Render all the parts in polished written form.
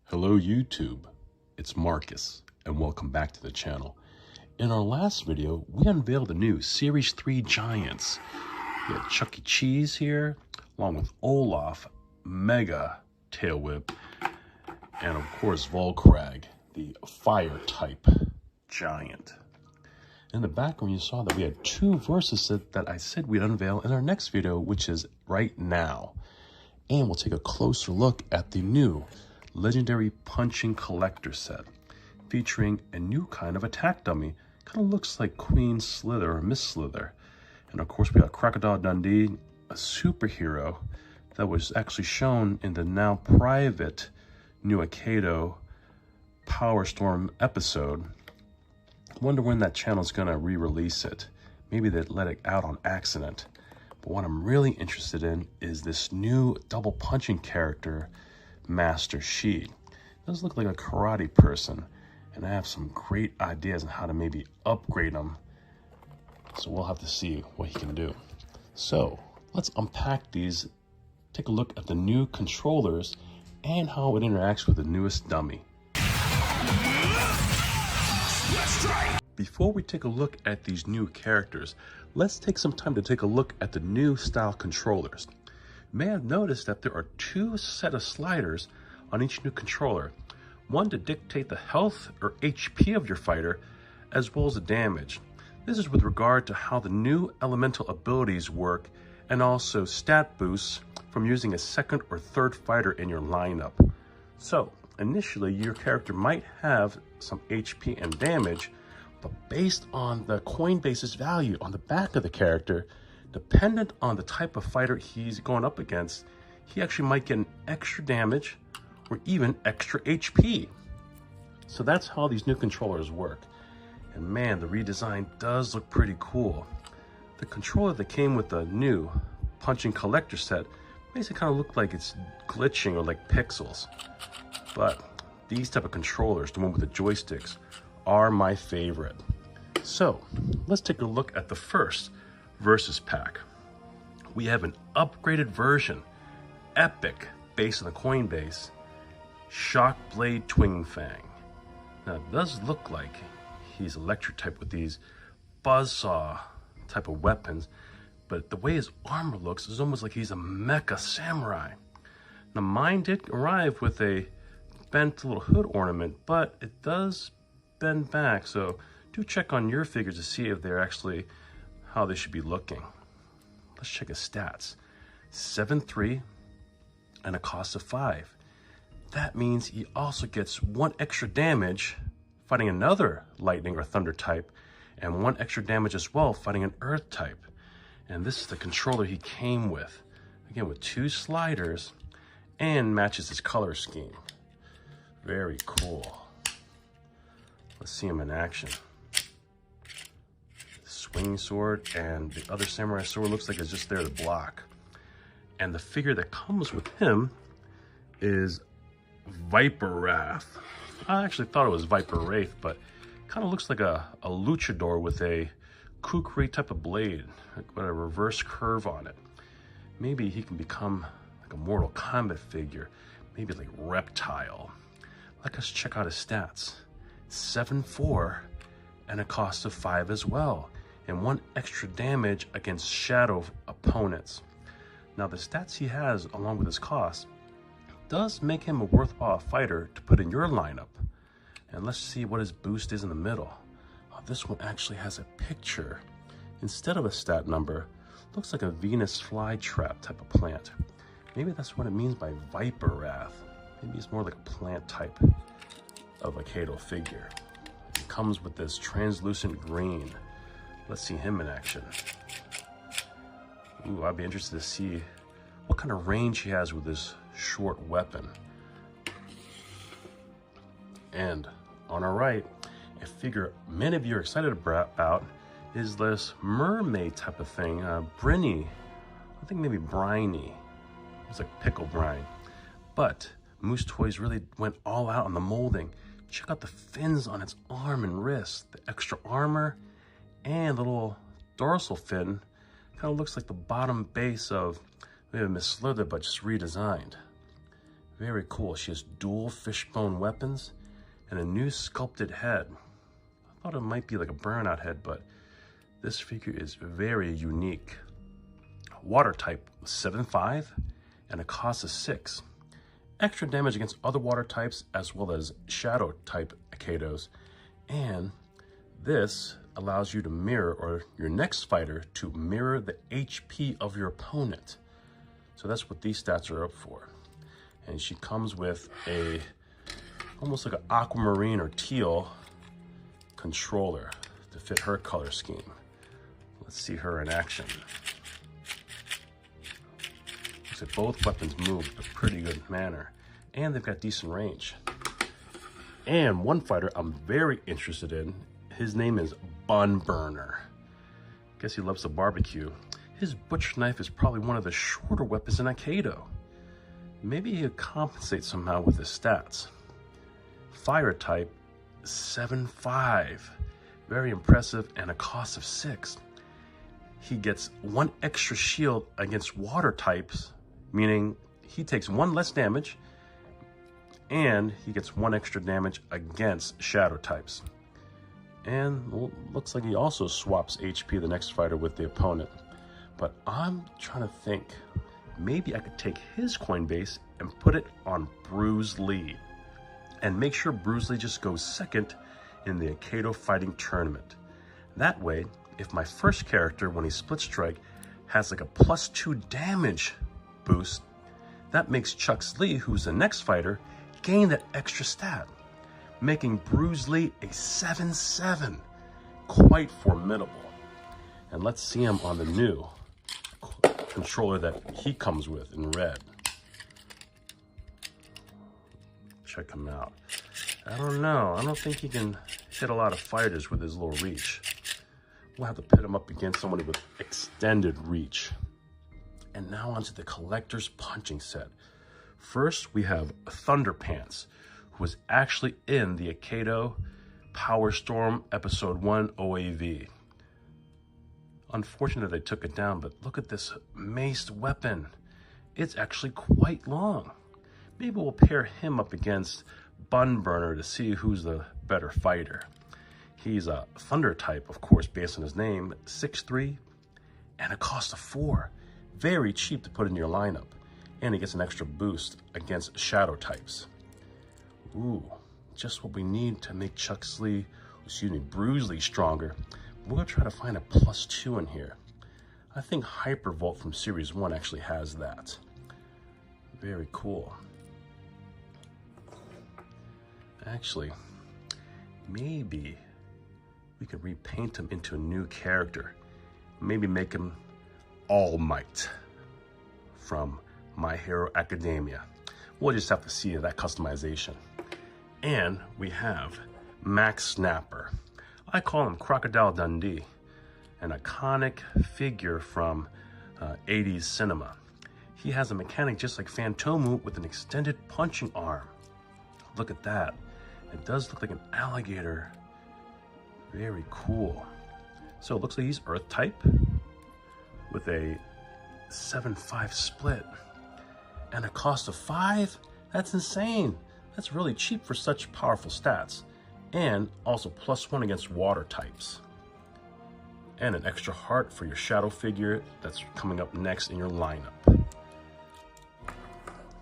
Hello YouTube, it's Marcus and welcome back to the channel. In our last video, we unveiled the new Series 3 Giants. We had Chuck E. Cheese here, along with Olaf, Mega Tail Whip, and of course Volkrag, the fire type giant. In the background you saw that we had two verses that I said we'd unveil in our next video, which is right now. And we'll take a closer look at the new Legendary Punching Collector set, featuring a new kind of attack dummy. Kind of looks like Queen Slither or Miss Slither. And of course we got Crocodile Dundee, a superhero that was actually shown in the now private new Akedo Powerstorm episode. Wonder when that channel's gonna re-release it. Maybe they let it out on accident. But what I'm really interested in is this new double punching character, Master Shi. Does look like a karate person, and I have some great ideas on how to maybe upgrade him. So we'll have to see what he can do. So let's unpack these, take a look at the new controllers and how it interacts with the newest dummy. Before we take a look at these new characters, let's take some time to take a look at the new style controllers. You may have noticed that there are two set of sliders on each new controller. One to dictate the health or HP of your fighter, as well as the damage. This is with regard to how the new elemental abilities work, and also stat boosts from using a second or third fighter in your lineup. So initially your character might have some HP and damage, but based on the Coinbase's value on the back of the character, dependent on the type of fighter he's going up against, he actually might get an extra damage or even extra HP. So that's how these new controllers work. And man, the redesign does look pretty cool. The controller that came with the new punching collector set basically kind of looked like it's glitching or like pixels. But these type of controllers, the one with the joysticks, are my favorite. So let's take a look at the first versus pack. We have an upgraded version, epic, based on the Coinbase, Shockblade Twin Fang. Now it does look like he's electric type with these buzzsaw type of weapons, but the way his armor looks is almost like he's a mecha samurai. Now mine did arrive with a bent little hood ornament, but it does bend back, so do check on your figures to see if they're actually how they should be looking. Let's check his stats. 7-3 and a cost of 5. That means he also gets 1 extra damage fighting another lightning or thunder type, and 1 extra damage as well fighting an earth type. And this is the controller he came with. Again, with 2 sliders, and matches his color scheme. Very cool. Let's see him in action. Swinging sword, and the other samurai sword looks like it's just there to block. And the figure that comes with him is Viper Wrath. I actually thought it was Viper Wraith, but kind of looks like a luchador with a kukri type of blade, with a reverse curve on it. Maybe he can become like a Mortal Kombat figure, maybe like Reptile. Let's check out his stats. 7-4 and a cost of 5 as well, and 1 extra damage against shadow opponents. Now the stats he has along with his cost does make him a worthwhile fighter to put in your lineup. And let's see what his boost is in the middle. This one actually has a picture instead of a stat number. Looks like a Venus flytrap type of plant. Maybe that's what it means by Viper Wrath. Maybe it's more like a plant type of Akedo figure. It comes with this translucent green. Let's see him in action. Ooh, I'd be interested to see what kind of range he has with this short weapon. And on our right, a figure many of you are excited about is this mermaid type of thing, Brinny. I think maybe briny. It's like pickle brine. But Moose Toys really went all out on the molding. Check out the fins on its arm and wrist, the extra armor, and the little dorsal fin. Kind of looks like the bottom base of We have Miss Slither, but just redesigned. Very cool. She has dual fishbone weapons and a new sculpted head. I thought it might be like a burnout head, but this figure is very unique. Water type 7/5 and a cost of 6. Extra damage against other water types as well as shadow type Akedos. And this allows you to mirror, or your next fighter to mirror, the HP of your opponent. So that's what these stats are up for. And she comes with a, almost like an aquamarine or teal controller to fit her color scheme. Let's see her in action. Looks like both weapons move in a pretty good manner, and they've got decent range. And one fighter I'm very interested in, his name is Bun Burner. Guess he loves to barbecue. His butcher knife is probably one of the shorter weapons in Akedo. Maybe he'll compensate somehow with his stats. Fire type 7/5. Very impressive, and a cost of 6. He gets 1 extra shield against water types, meaning he takes 1 less damage, and he gets 1 extra damage against shadow types. And well, looks like he also swaps HP the next fighter with the opponent. But I'm trying to think, maybe I could take his coin base and put it on Bruce Lee, and make sure Bruce Lee just goes second in the Akedo fighting tournament. That way, if my first character, when he split strike, has like a +2 damage boost, that makes Chuck Lee, who's the next fighter, gain that extra stat, making Bruce Lee a 7/7. Quite formidable. And let's see him on the new controller that he comes with in red. Check him out. I don't know. I don't think he can hit a lot of fighters with his little reach. We'll have to pit him up against somebody with extended reach. And now onto the collector's punching set. First, we have Thunderpants, who was actually in the Akedo Powerstorm Episode 1 OAV. Unfortunate they took it down, but look at this maced weapon. It's actually quite long. Maybe we'll pair him up against Bun Burner to see who's the better fighter. He's a Thunder type, of course, based on his name, 6'3", and a cost of 4. Very cheap to put in your lineup. And he gets an extra boost against shadow types. Ooh, just what we need to make Bruce Lee stronger. We're gonna try to find a +2 in here. I think Hypervolt from Series 1 actually has that. Very cool. Actually, maybe we could repaint him into a new character. Maybe make him All Might from My Hero Academia. We'll just have to see that customization. And we have Max Snapper. I call him Crocodile Dundee, an iconic figure from 80s cinema. He has a mechanic just like Phantomu with an extended punching arm. Look at that. It does look like an alligator. Very cool. So it looks like he's Earth type with a 7/5 split and a cost of 5. That's insane. That's really cheap for such powerful stats. And also +1 against water types. And an extra heart for your shadow figure that's coming up next in your lineup.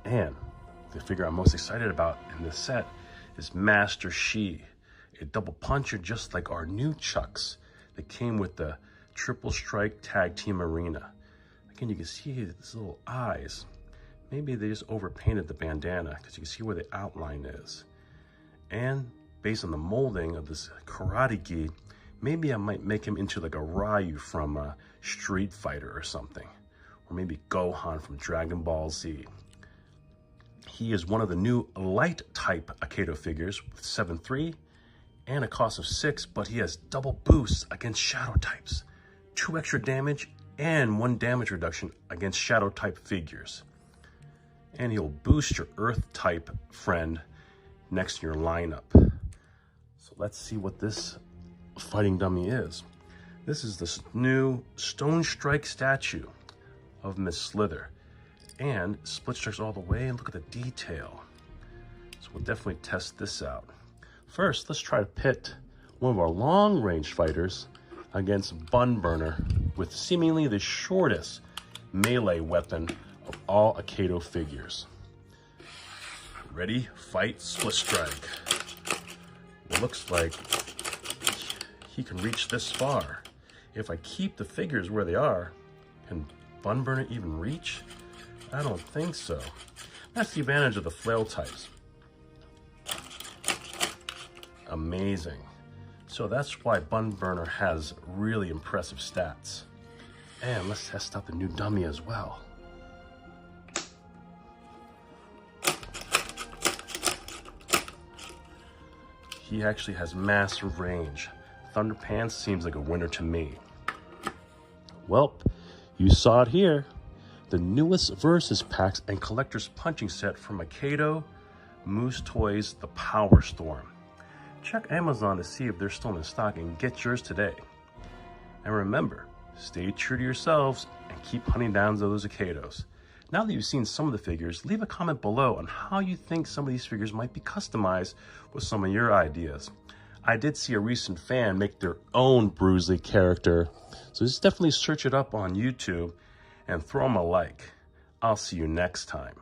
And the figure I'm most excited about in this set is Master Shi, a double puncher just like our new Chucks that came with the Triple Strike Tag Team Arena. Again, you can see his little eyes. Maybe they just overpainted the bandana because you can see where the outline is. And based on the molding of this karate gi, maybe I might make him into like a Ryu from Street Fighter or something. Or maybe Gohan from Dragon Ball Z. He is one of the new light type Akedo figures with 7'3" and a cost of 6, but he has double boosts against shadow types, 2 extra damage and 1 damage reduction against shadow type figures. And he'll boost your earth type friend next to your lineup. So let's see what this fighting dummy is. This is this new Stone Strike statue of Miss Slither. and split strikes all the way, and look at the detail. So we'll definitely test this out. First, let's try to pit one of our long-range fighters against Bun Burner with seemingly the shortest melee weapon of all Akedo figures. Ready, fight, split strike. It looks like he can reach this far. If I keep the figures where they are, can Bun Burner even reach? I don't think so. That's the advantage of the flail types. Amazing. So that's why Bun Burner has really impressive stats. And let's test out the new dummy as well. He actually has massive range. Thunderpants seems like a winner to me. Well, you saw it here. The newest Versus Packs and Collector's Punching Set from Akedo Moose Toys, the Powerstorm. Check Amazon to see if they're still in stock and get yours today. And remember, stay true to yourselves and keep hunting down those Akedos. Now that you've seen some of the figures, leave a comment below on how you think some of these figures might be customized with some of your ideas. I did see a recent fan make their own Bruce Lee character, so just definitely search it up on YouTube and throw them a like. I'll see you next time.